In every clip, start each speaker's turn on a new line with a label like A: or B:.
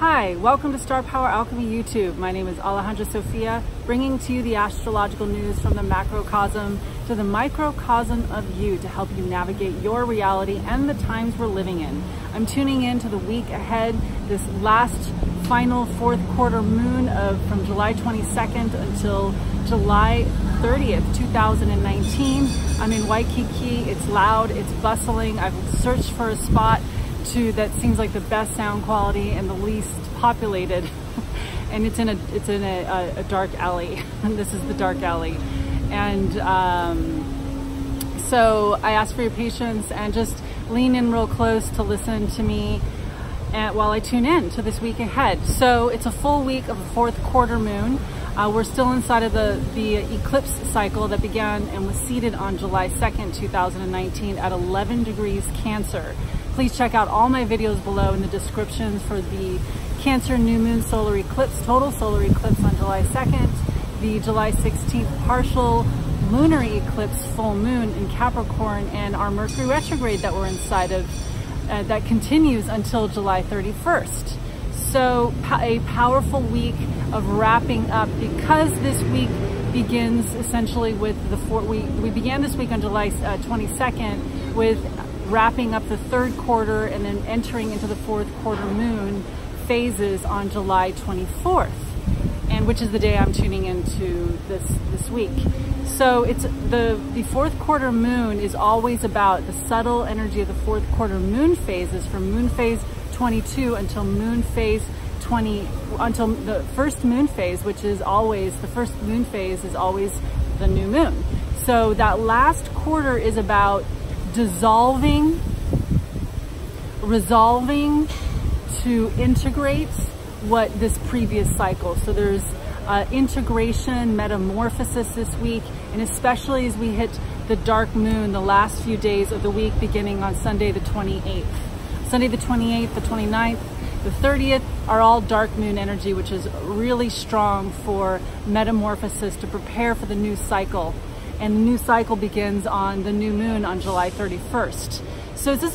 A: Hi, welcome to Star Power Alchemy YouTube. My name is Alejandra Sofia, bringing to you the astrological news from the macrocosm to the microcosm of you to help you navigate your reality and the times we're living in. I'm tuning in to the week ahead, this last final fourth quarter moon from July 22nd until July 30th, 2019. I'm in Waikiki. It's loud, it's bustling. I've searched for a spot that seems like the best sound quality and the least populated, and it's in a dark alley. And this is the dark alley, and so I ask for your patience and just lean in real close to listen to me while I tune in to this week ahead. So it's a full week of a fourth quarter moon. We're still inside of the eclipse cycle that began and was seated on July 2nd, 2019 at 11 degrees Cancer. Please check out all my videos below in the descriptions for the Cancer new moon solar eclipse, total solar eclipse on July 2nd, the July 16th partial lunar eclipse full moon in Capricorn, and our Mercury retrograde that we're inside of that continues until July 31st. So a powerful week of wrapping up, because this week begins essentially with we began this week on July 22nd with wrapping up the third quarter and then entering into the fourth quarter moon phases on July 24th, and which is the day I'm tuning into this week. So it's the fourth quarter moon is always about the subtle energy of the fourth quarter moon phases, from moon phase 22 until moon phase 20, until the first moon phase, which is always the first moon phase is always the new moon. So that last quarter is about dissolving, resolving to integrate what this previous cycle. So there's integration, metamorphosis this week, and especially as we hit the dark moon the last few days of the week, beginning on Sunday the 28th. Sunday the 28th, the 29th, the 30th are all dark moon energy, which is really strong for metamorphosis to prepare for the new cycle. And the new cycle begins on the new moon on July 31st. So this is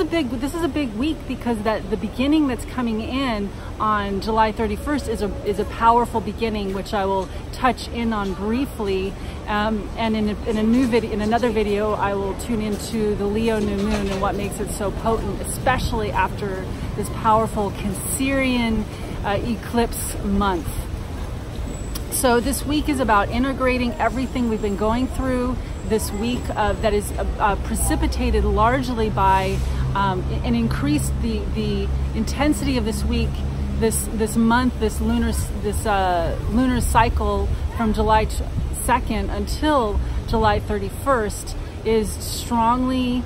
A: a big week, because the beginning that's coming in on July 31st is a powerful beginning, which I will touch in on briefly. And in another video, I will tune into the Leo new moon and what makes it so potent, especially after this powerful Cancerian eclipse month. So this week is about integrating everything we've been going through this week that is precipitated largely by and increased the intensity of this week, this month, this lunar cycle from July 2nd until July 31st is strongly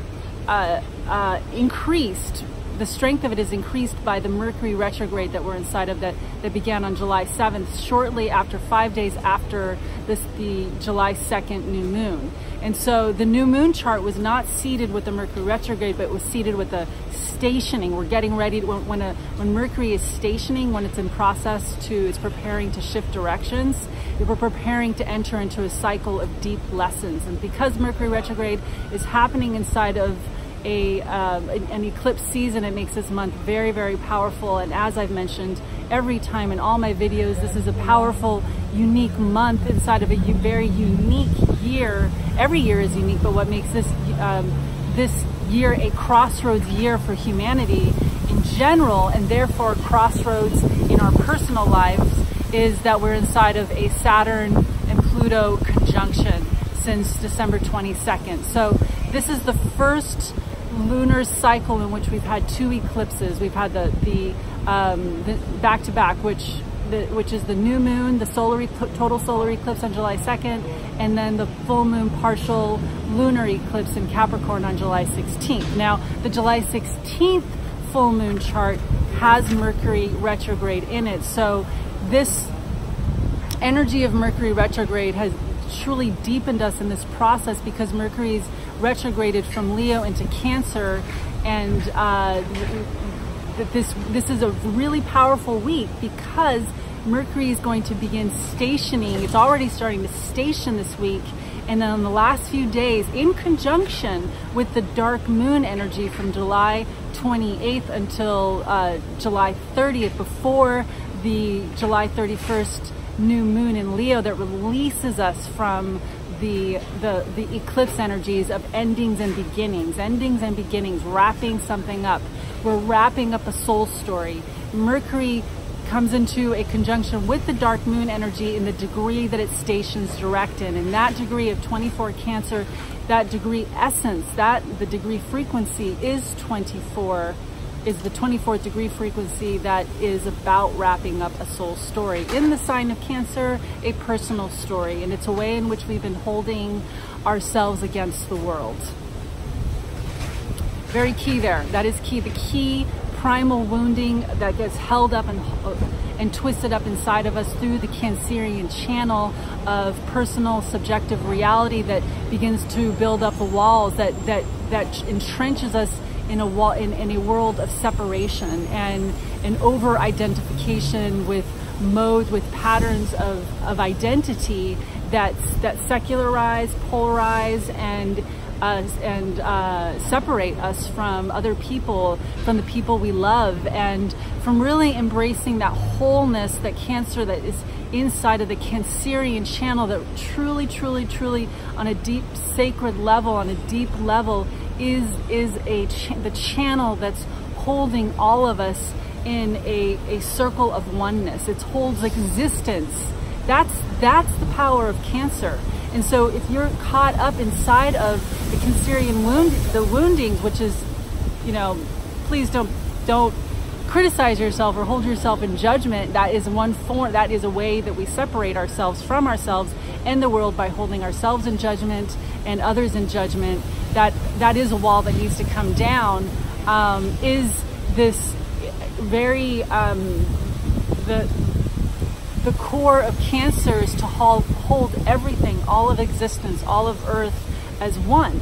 A: increased. The strength of it is increased by the Mercury retrograde that we're inside of that began on July 7th, shortly after, 5 days after the July 2nd new moon. And so the new moon chart was not seated with the Mercury retrograde, but it was seated with the stationing. We're getting ready to, when Mercury is stationing, when it's in process it's preparing to shift directions, we're preparing to enter into a cycle of deep lessons. And because Mercury retrograde is happening inside of an eclipse season, it makes this month very, very powerful. And as I've mentioned every time in all my videos, this is a powerful, unique month inside of a very unique year. Every year is unique, but what makes this year a crossroads year for humanity in general, and therefore crossroads in our personal lives, is that we're inside of a Saturn and Pluto conjunction since December 22nd. So this is the first lunar cycle in which we've had two eclipses. We've had the back-to-back, which is the new moon, the total solar eclipse on July 2nd, and then the full moon partial lunar eclipse in Capricorn on July 16th. Now, the July 16th full moon chart has Mercury retrograde in it. So this energy of Mercury retrograde has truly deepened us in this process, because Mercury's retrograded from Leo into Cancer, and this is a really powerful week because Mercury is going to begin stationing. It's already starting to station this week, and then on the last few days, in conjunction with the dark moon energy from July 28th until July 30th, before the July 31st new moon in Leo that releases us from the eclipse energies of endings and beginnings, wrapping something up. We're wrapping up a soul story. Mercury comes into a conjunction with the dark moon energy in the degree that it stations direct in. And that degree of 24 Cancer, that degree essence, the degree frequency is 24, is the 24th degree frequency that is about wrapping up a soul story. In the sign of Cancer, a personal story, and it's a way in which we've been holding ourselves against the world. Very key there. That is key. The key primal wounding that gets held up and twisted up inside of us through the Cancerian channel of personal subjective reality that begins to build up the walls that entrenches us in a world of separation and an over identification with modes, with patterns of identity that secularize, polarize, and separate us from other people, from the people we love, and from really embracing that wholeness, that Cancer that is inside of the Cancerian channel, that truly on a deep sacred level, on a deep level, is the channel that's holding all of us in a circle of oneness. It holds existence. That's the power of Cancer. And so if you're caught up inside of the Cancerian woundings, which is, please don't criticize yourself or hold yourself in judgment. That is one form, that is a way that we separate ourselves from ourselves and the world, by holding ourselves in judgment and others in judgment. That is a wall that needs to come down. Is this very, the core of Cancer is to hold everything, all of existence, all of Earth as one,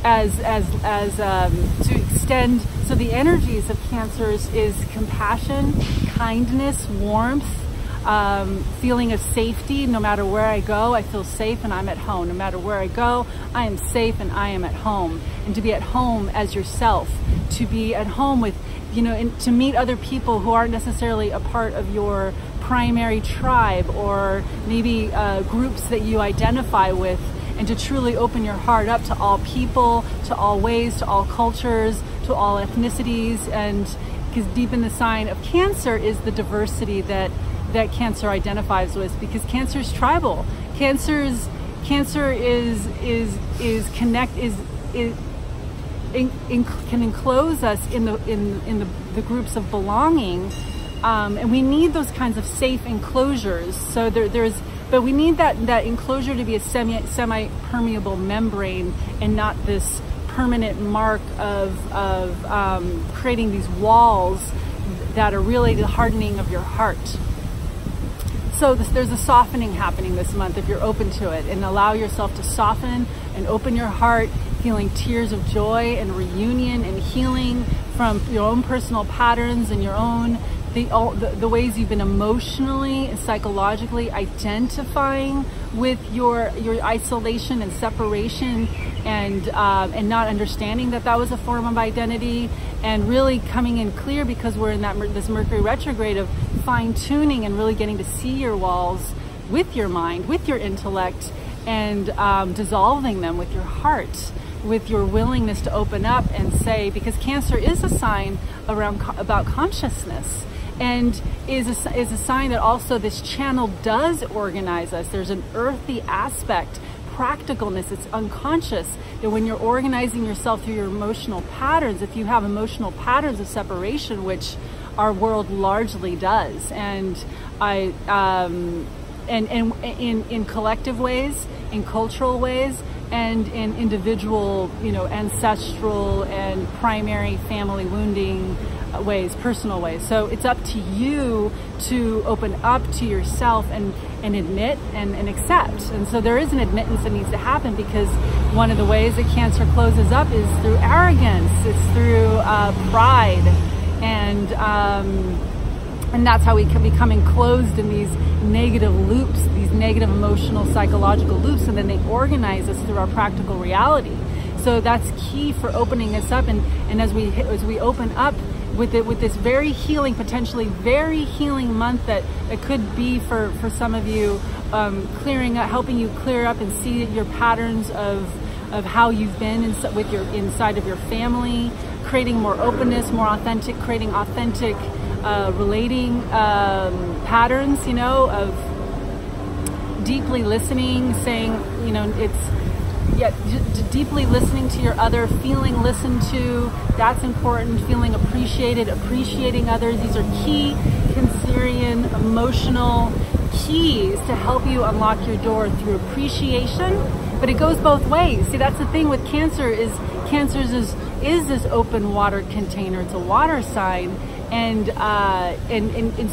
A: to extend. So the energies of Cancers is compassion, kindness, warmth, feeling of safety. No matter where I go, I feel safe and I'm at home. No matter where I go, I am safe and I am at home. And to be at home as yourself, to be at home with, and to meet other people who aren't necessarily a part of your primary tribe, or maybe groups that you identify with, and to truly open your heart up to all people, to all ways, to all cultures, to all ethnicities. And because deep in the sign of Cancer is the diversity that Cancer identifies with, because Cancer is tribal. Cancer can enclose us in the groups of belonging. And we need those kinds of safe enclosures. So but we need that enclosure to be a semi-permeable membrane, and not this permanent mark of creating these walls that are really the hardening of your heart. So there's a softening happening this month if you're open to it, and allow yourself to soften and open your heart, feeling tears of joy and reunion and healing from your own personal patterns and your own the ways you've been emotionally and psychologically identifying with your isolation and separation, and not understanding that was a form of identity, and really coming in clear, because we're in this Mercury retrograde of fine-tuning and really getting to see your walls with your mind, with your intellect, and dissolving them with your heart, with your willingness to open up and say, because Cancer is a sign about consciousness, and is a sign that also this channel does organize us. There's an earthy aspect, practicalness, it's unconscious, that when you're organizing yourself through your emotional patterns, if you have emotional patterns of separation, which our world largely does, and in collective ways, in cultural ways, and in individual, ancestral and primary family wounding ways, personal ways. So it's up to you to open up to yourself and admit and accept. And so there is an admittance that needs to happen, because one of the ways that Cancer closes up is through arrogance. It's through pride, and that's how we can become enclosed in these negative loops, these negative emotional psychological loops, and then they organize us through our practical reality. so that's key for opening us up. And as we open up with this very healing, potentially very healing month that it could be for some of you, clearing up, helping you clear up and see your patterns of how you've been inside of your family, creating more openness, more authentic, creating authentic relating patterns, you know, of deeply listening, saying, you know, deeply listening to your other, feeling listened to. That's important. Feeling appreciated, appreciating others. These are key Cancerian emotional keys to help you unlock your door through appreciation. But it goes both ways. See, that's the thing with Cancer is this open water container. It's a water sign, and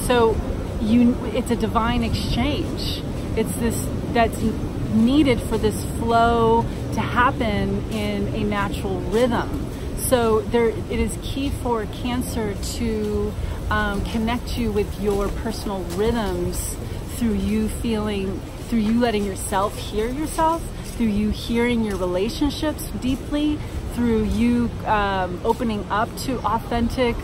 A: so it's a divine exchange. It's this that's needed for this flow to happen in a natural rhythm. So it is key for Cancer to connect you with your personal rhythms through you letting yourself hear yourself, through you hearing your relationships deeply, through you opening up to authentic,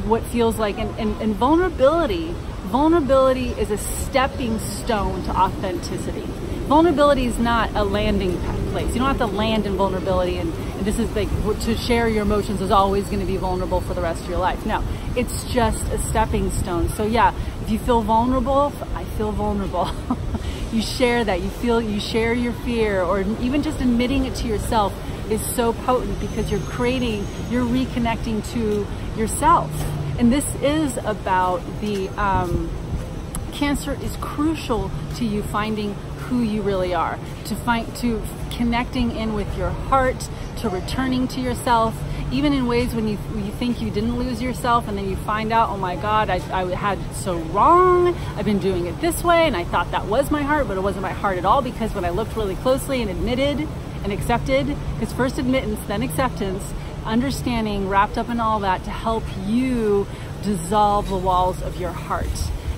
A: what feels like, and vulnerability. Vulnerability is a stepping stone to authenticity. Vulnerability is not a landing place. You don't have to land in vulnerability and this is like, to share your emotions is always going to be vulnerable for the rest of your life. No, it's just a stepping stone. So yeah, if you feel vulnerable, I feel vulnerable. You share that, you share your fear, or even just admitting it to yourself is so potent, because you're reconnecting to yourself. And this is about the, Cancer is crucial to you finding who you really are, to connecting in with your heart, to returning to yourself, even in ways when you think you didn't lose yourself, and then you find out, oh my God, I had so wrong. I've been doing it this way, and I thought that was my heart, but it wasn't my heart at all, because when I looked really closely and admitted and accepted, because first admittance, then acceptance, understanding, wrapped up in all that to help you dissolve the walls of your heart.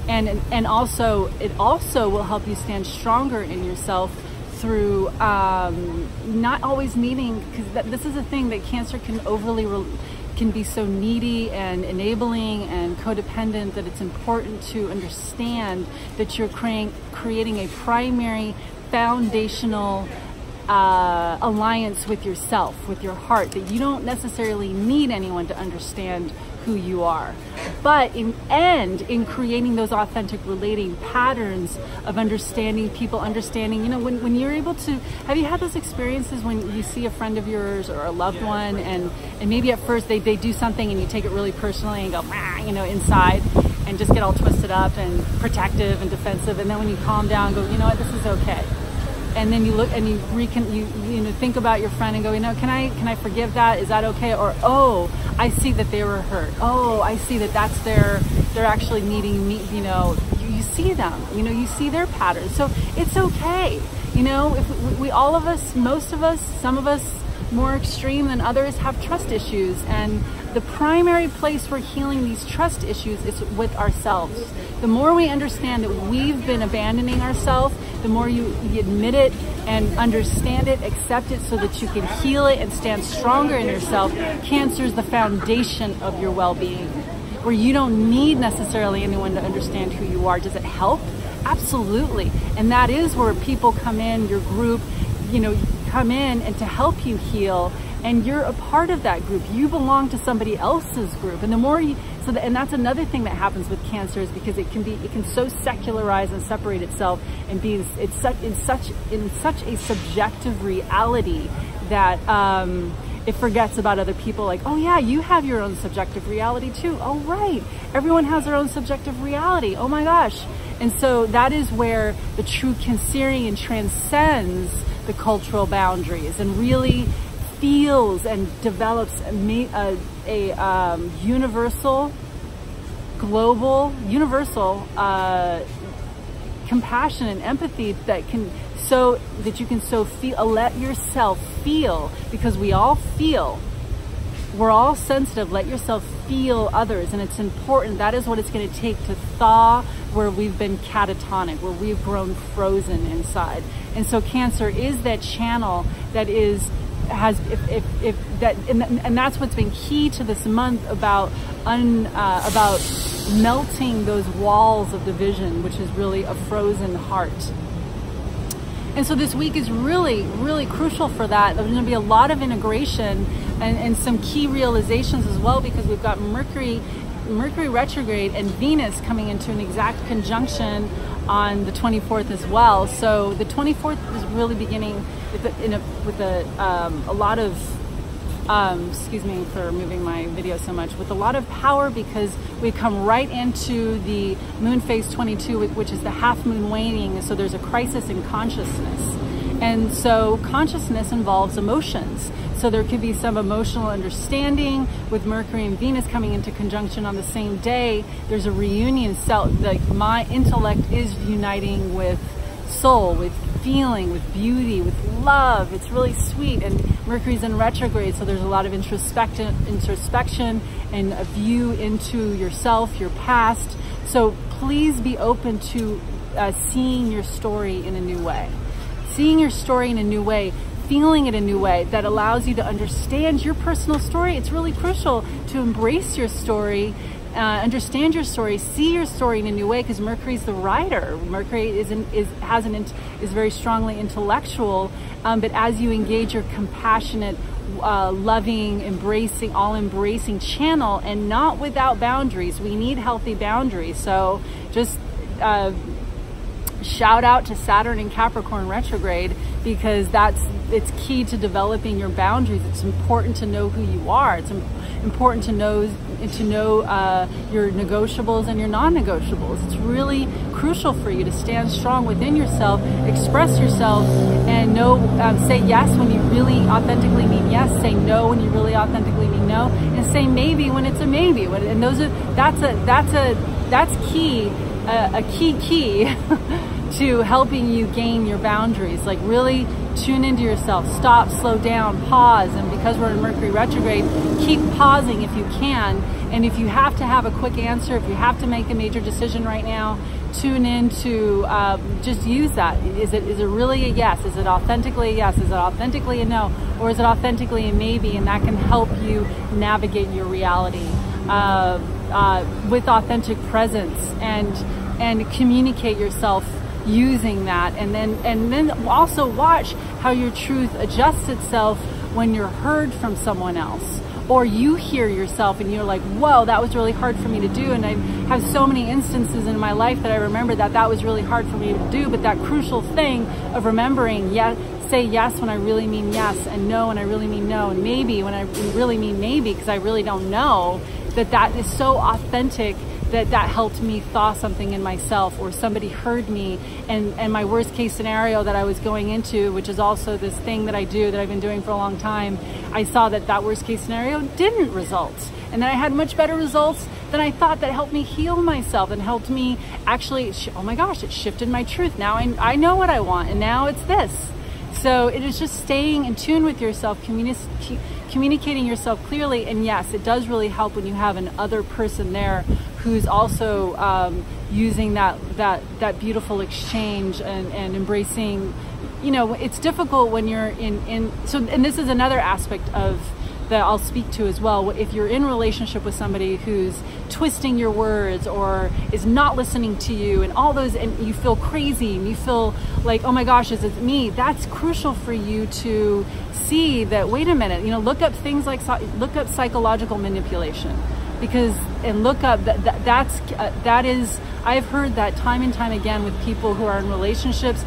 A: And also, it also will help you stand stronger in yourself through not always needing, because this is a thing that Cancer can be so needy and enabling and codependent, that it's important to understand that you're creating a primary foundational alliance with yourself, with your heart, that you don't necessarily need anyone to understand who you are. But in creating those authentic relating patterns of understanding people, understanding, you know, when you're able to, have you had those experiences when you see a friend of yours or a loved one, and maybe at first they do something and you take it really personally and go, you know, inside, and just get all twisted up and protective and defensive, and then when you calm down, go, you know what, this is okay. And then you look and you know, think about your friend and go, you know, can I forgive that? Is that okay? Or, oh, I see that they were hurt. Oh, I see that they're actually needing me. You know, you see them. You know, you see their patterns. So it's okay. You know, if we all of us, most of us, some of us more extreme than others, have trust issues, and the primary place we're healing these trust issues is with ourselves. The more we understand that we've been abandoning ourselves, the more you admit it and understand it, accept it, so that you can heal it and stand stronger in yourself. Cancer is the foundation of your well-being, where you don't need necessarily anyone to understand who you are. Does it help? Absolutely. And that is where people come in, your group, you know, come in and to help you heal, and you're a part of that group. You belong to somebody else's group, and the more you, and that's another thing that happens with Cancer, is because it can so secularize and separate itself and be in such a subjective reality that it forgets about other people. Like, oh yeah, you have your own subjective reality too. Oh right, everyone has their own subjective reality. Oh my gosh. And so that is where the true Cancerian transcends the cultural boundaries and really feels and develops a universal, global, universal compassion and empathy that you can feel, let yourself feel, because we all feel. We're all sensitive. Let yourself feel others, and it's important. That is what it's going to take to thaw where we've been catatonic, where we've grown frozen inside. And so Cancer is that channel that is and that's what's been key to this month about melting those walls of division, which is really a frozen heart. And so this week is really, really crucial for that. There's going to be a lot of integration and some key realizations as well, because we've got Mercury retrograde and Venus coming into an exact conjunction on the 24th as well. So the 24th is really beginning with a lot of, excuse me for moving my video so much, with a lot of power, because we come right into the moon phase 22, which is the half moon waning. So there's a crisis in consciousness. And so consciousness involves emotions. So there could be some emotional understanding with Mercury and Venus coming into conjunction on the same day. There's a reunion, like my intellect is uniting with soul, with feeling, with beauty, with love. It's really sweet. And Mercury's in retrograde, so there's a lot of introspection and a view into yourself, your past. So please be open to seeing your story in a new way. Seeing your story in a new way, feeling it a new way that allows you to understand your personal story. It's really crucial to embrace your story, understand your story, see your story in a new way, because Mercury's the writer. Mercury is very strongly intellectual, but as you engage your compassionate, loving, all-embracing channel, and not without boundaries. We need healthy boundaries. So just shout out to Saturn in Capricorn retrograde, because it's key to developing your boundaries. It's important to know who you are. It's important to know your negotiables and your non-negotiables. It's really crucial for you to stand strong within yourself, express yourself, and say yes when you really authentically mean yes, say no when you really authentically mean no, and say maybe when it's a maybe. And that's key, a key to helping you gain your boundaries. Like really tune into yourself, stop, slow down, pause. And because we're in Mercury retrograde, keep pausing if you can. And if you have to have a quick answer, if you have to make a major decision right now, tune in to just use that. Is it really a yes? Is it authentically a yes? Is it authentically a no? Or is it authentically a maybe? And that can help you navigate your reality with authentic presence, and communicate yourself using that. And then also watch how your truth adjusts itself when you're heard from someone else, or you hear yourself and you're like, whoa, that was really hard for me to do. And I have so many instances in my life that I remember that was really hard for me to do. But that crucial thing of remembering, say yes when I really mean yes, and no when I really mean no, and maybe when I really mean maybe, because I really don't know, that is so authentic, that helped me thaw something in myself, or somebody heard me. And my worst case scenario that I was going into, which is also this thing that I do that I've been doing for a long time, I saw that worst case scenario didn't result. And then I had much better results than I thought, that helped me heal myself and helped me actually, oh my gosh, it shifted my truth. Now I know what I want, and now it's this. So it is just staying in tune with yourself, communicating yourself clearly. And yes, it does really help when you have an other person there who's also using that beautiful exchange and embracing. It's difficult when you're and this is another aspect of that I'll speak to as well. If you're in a relationship with somebody who's twisting your words or is not listening to you and all those, and you feel crazy and you feel like, oh my gosh, is it me? That's crucial for you to see that, wait a minute, look up things like, look up psychological manipulation, and look up that is, I've heard that time and time again with people who are in relationships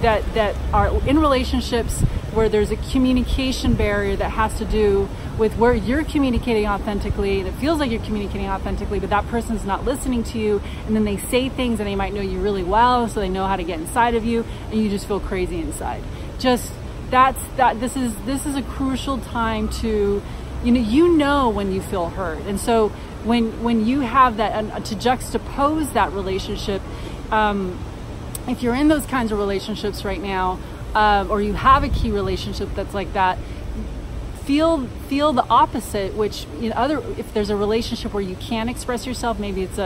A: that are in relationships where there's a communication barrier that has to do with where you're communicating authentically, and it feels like you're communicating authentically, but that person's not listening to you, and then they say things, and they might know you really well, so they know how to get inside of you, and you just feel crazy inside. This is a crucial time to, when you feel hurt. And so when you have that, to juxtapose that relationship, if you're in those kinds of relationships right now, or you have a key relationship that's like that, feel the opposite, which if there's a relationship where you can't express yourself, maybe it's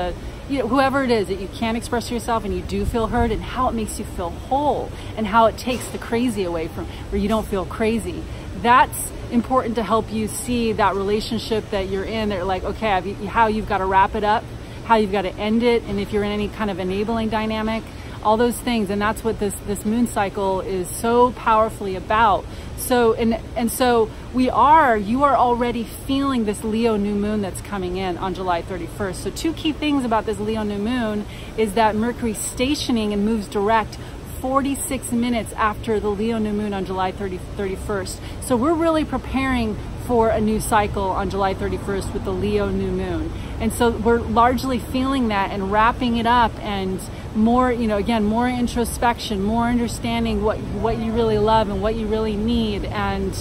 A: whoever it is that you can't express yourself and you do feel hurt, and how it makes you feel whole, and how it takes the crazy away from where you don't feel crazy. that's important to help you see that relationship that you're in. They're like, okay, how you've got to wrap it up, how you've got to end it, and if you're in any kind of enabling dynamic, all those things. And that's what this moon cycle is so powerfully about. So, and so you are already feeling this Leo new moon that's coming in on July 31st. So two key things about this Leo new moon is that Mercury stationing and moves direct 46 minutes after the Leo new moon on July 31st. So we're really preparing for a new cycle on July 31st with the Leo new moon. And so we're largely feeling that and wrapping it up, and more, you know, again, more introspection, more understanding what you really love and what you really need. And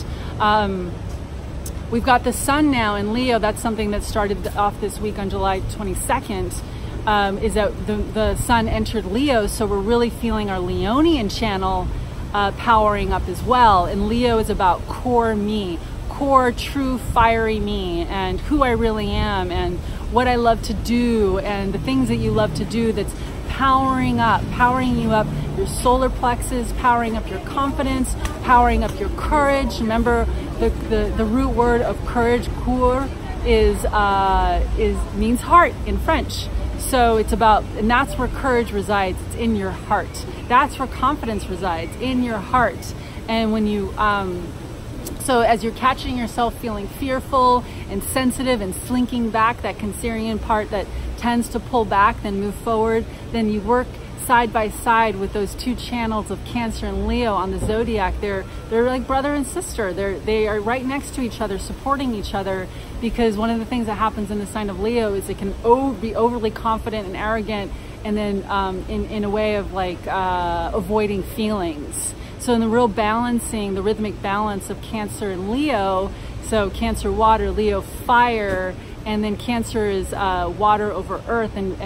A: we've got the sun now in Leo. That's something that started off this week on July 22nd. Is that the sun entered Leo, so we're really feeling our Leonian channel powering up as well. And Leo is about core me, core true fiery me, and who I really am, and what I love to do, and the things that you love to do. That's powering you up your solar plexus, powering up your confidence, powering up your courage. Remember the root word of courage, cour, means heart in French. So it's about, and that's where courage resides. It's in your heart. That's where confidence resides, in your heart. And when you, so as you're catching yourself feeling fearful and sensitive and slinking back, that Cancerian part that tends to pull back, then move forward, then you work side by side with those two channels of Cancer and Leo on the zodiac. They're like brother and sister. They are right next to each other, supporting each other, because one of the things that happens in the sign of Leo is it can be overly confident and arrogant, and then in a way of like avoiding feelings. So in the real balancing, the rhythmic balance of Cancer and Leo, so Cancer water, Leo fire, and then Cancer is water over earth, and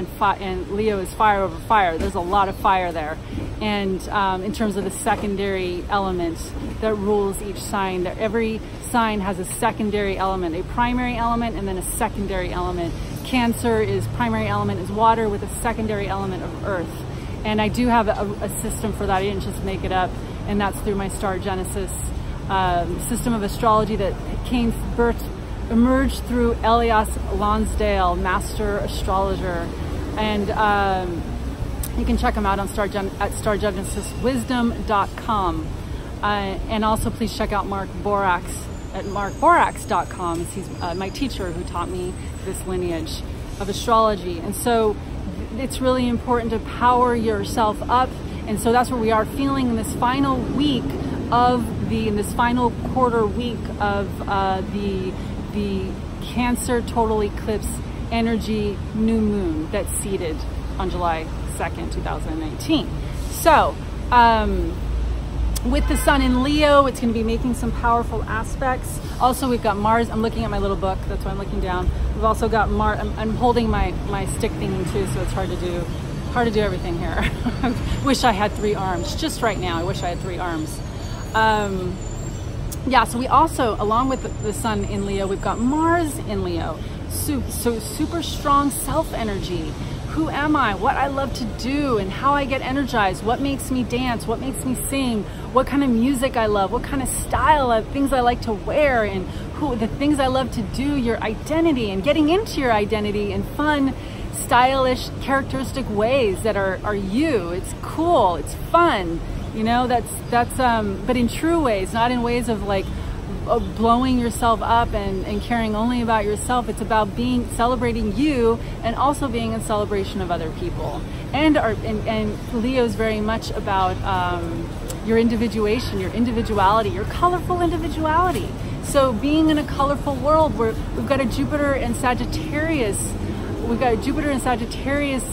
A: Leo is fire over fire. There's a lot of fire there. And in terms of the secondary elements that rules each sign, that every sign has a secondary element, a primary element and then a secondary element. Cancer is primary element is water with a secondary element of earth. And I do have a system for that. I didn't just make it up. And that's through my star genesis system of astrology that emerged through Elias Lonsdale, master astrologer. And you can check him out on at stargenesiswisdom.com. And also please check out Mark Borax at markborax.com. He's my teacher who taught me this lineage of astrology. And so it's really important to power yourself up. And so that's where we are feeling in this final week of in this final quarter week of the Cancer total eclipse energy new moon that's seeded on July 2nd, 2019. So with the sun in Leo, it's going to be making some powerful aspects. Also, we've got Mars. I'm looking at my little book. That's why I'm looking down. We've also got Mars. I'm holding my stick thingy too, so it's hard to do everything here. I wish I had 3 arms. Just right now, I wish I had 3 arms. Yeah, so we also, along with the sun in Leo, we've got Mars in Leo. So super strong self energy. Who am I? What I love to do and how I get energized. What makes me dance? What makes me sing? What kind of music I love? What kind of style of things I like to wear, and the things I love to do, your identity, and getting into your identity in fun, stylish, characteristic ways that are you. It's cool. It's fun. You know, that's but in true ways, not in ways of like blowing yourself up and caring only about yourself. It's about celebrating you, and also being in celebration of other people. And Leo's very much about your individuation, your individuality, your colorful individuality. So being in a colorful world where we've got a Jupiter and Sagittarius. We've got Jupiter and Sagittarius,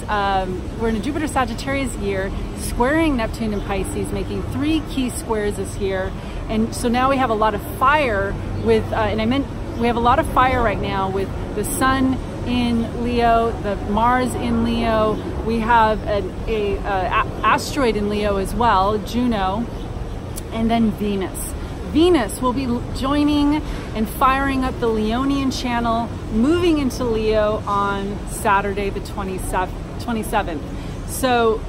A: we're in a Jupiter Sagittarius year, squaring Neptune and Pisces, making 3 key squares this year. And so now we have a lot of fire with, we have a lot of fire right now with the sun in Leo, the Mars in Leo. We have an asteroid in Leo as well, Juno, and then Venus. Venus will be joining and firing up the Leonian channel, moving into Leo on Saturday the 27th. So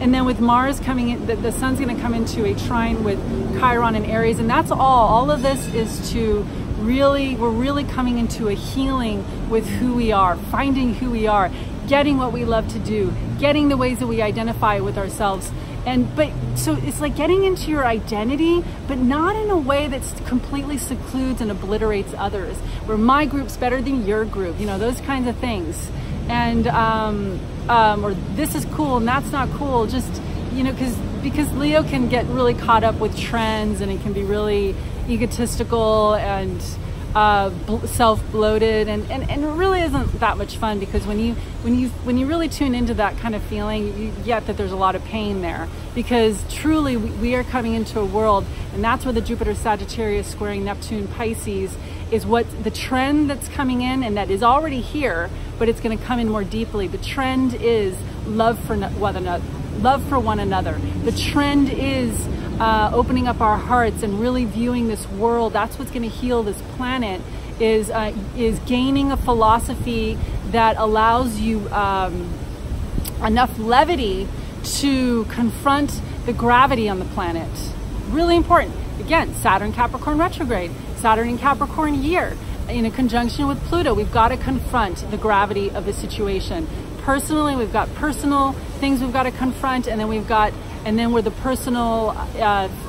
A: And then with Mars coming in, the sun's going to come into a trine with CHiRON and ARiES, and that's all of this is to really, we're really coming into a healing with who we are, finding who we are, getting what we love to do, getting the ways that we identify with ourselves. So it's like getting into your identity, but not in a way that completely secludes and obliterates others, where my group's better than your group, you know, those kinds of things. And or this is cool and that's not cool, just, you know, because Leo can get really caught up with trends, and it can be really egotistical and self-bloated, and it really isn't that much fun, because when you really tune into that kind of feeling, you get that there's a lot of pain there, because truly we are coming into a world, and that's where the Jupiter Sagittarius squaring Neptune Pisces is what the trend that's coming in, and that is already here, but it's going to come in more deeply. The trend is love for one another. The trend is opening up our hearts and really viewing this world. That's what's going to heal this planet, is gaining a philosophy that allows you enough levity to confront the gravity on the planet. Really important. Again, Saturn Capricorn retrograde, Saturn in Capricorn year, in a conjunction with Pluto. We've got to confront the gravity of the situation. Personally, we've got personal things we've got to confront, and then where the personal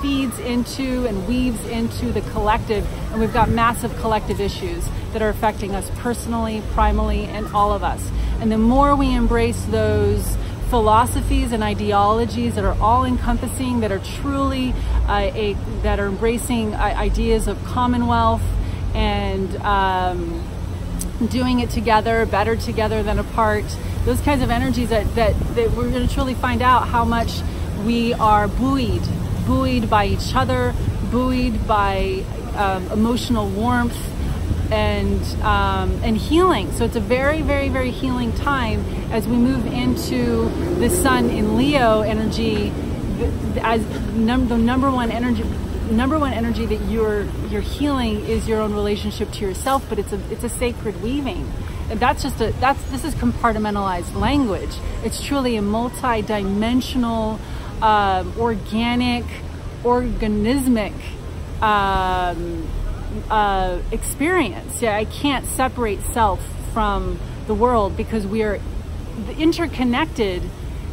A: feeds into and weaves into the collective, and we've got massive collective issues that are affecting us personally, primally, and all of us. And the more we embrace those philosophies and ideologies that are all encompassing, that are truly that are embracing ideas of commonwealth and doing it together, better together than apart, those kinds of energies that we're going to truly find out how much we are buoyed by each other, buoyed by emotional warmth and healing. So it's a very, very, very healing time as we move into the sun in Leo energy, as the number one energy that you're healing is your own relationship to yourself, but it's a sacred weaving. And this is compartmentalized language. It's truly a multi-dimensional, organic, organismic experience. Yeah, I can't separate self from the world, because interconnected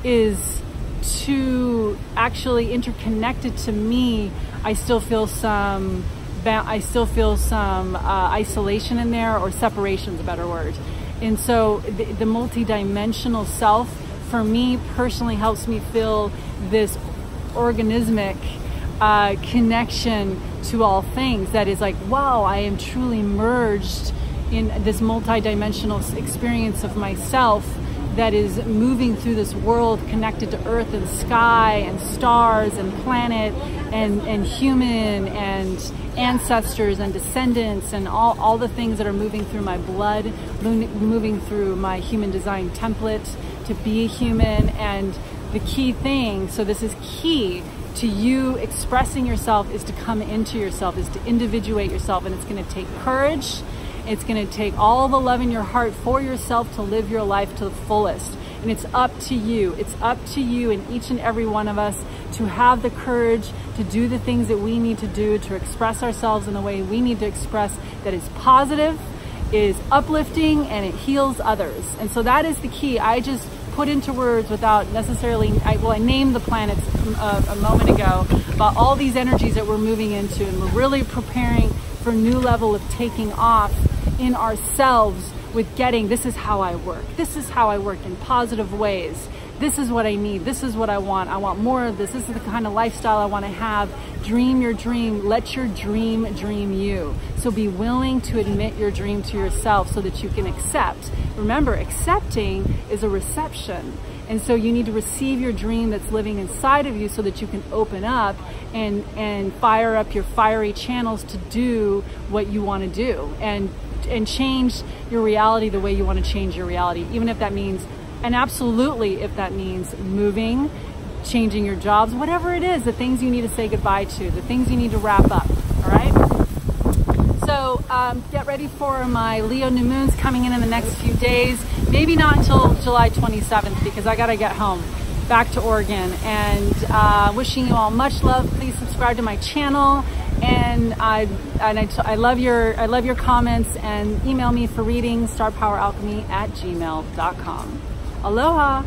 A: is too actually interconnected to me. I still feel some isolation in there, or separation is a better word. And so the multi-dimensional self for me personally helps me feel this organismic connection to all things that is like, wow, I am truly merged in this multi-dimensional experience of myself that is moving through this world, connected to earth and sky and stars and planet and human and ancestors and descendants and all the things that are moving through my blood, moving through my human design template to be human. And the key thing, so this is key to you expressing yourself, is to come into yourself, is to individuate yourself. And it's going to take courage. It's going to take all the love in your heart for yourself to live your life to the fullest. And it's up to you. It's up to you and each and every one of us to have the courage to do the things that we need to do, to express ourselves in the way we need to express, that is positive, is uplifting, and it heals others. And so that is the key. I just put into words without necessarily, I named the planets a moment ago, about all these energies that we're moving into, and we're really preparing for a new level of taking off in ourselves with getting, this is how I work. This is how I work in positive ways. This is what I need. This is what I want. I want more of this. This is the kind of lifestyle I want to have. Dream your dream. Let your dream dream you. So be willing to admit your dream to yourself so that you can accept. Remember, accepting is a reception. And so you need to receive your dream that's living inside of you so that you can open up and fire up your fiery channels to do what you want to do and change your reality the way you want to change your reality, even if that means, and absolutely if that means moving, changing your jobs, whatever it is, the things you need to say goodbye to, the things you need to wrap up, all right? So get ready for my Leo new moons coming in the next few days, maybe not until July 27th, because I got to get home. back to Oregon. And wishing you all much love. Please subscribe to my channel. And I love your comments, and email me for readings, starpoweralchemy@gmail.com. Aloha.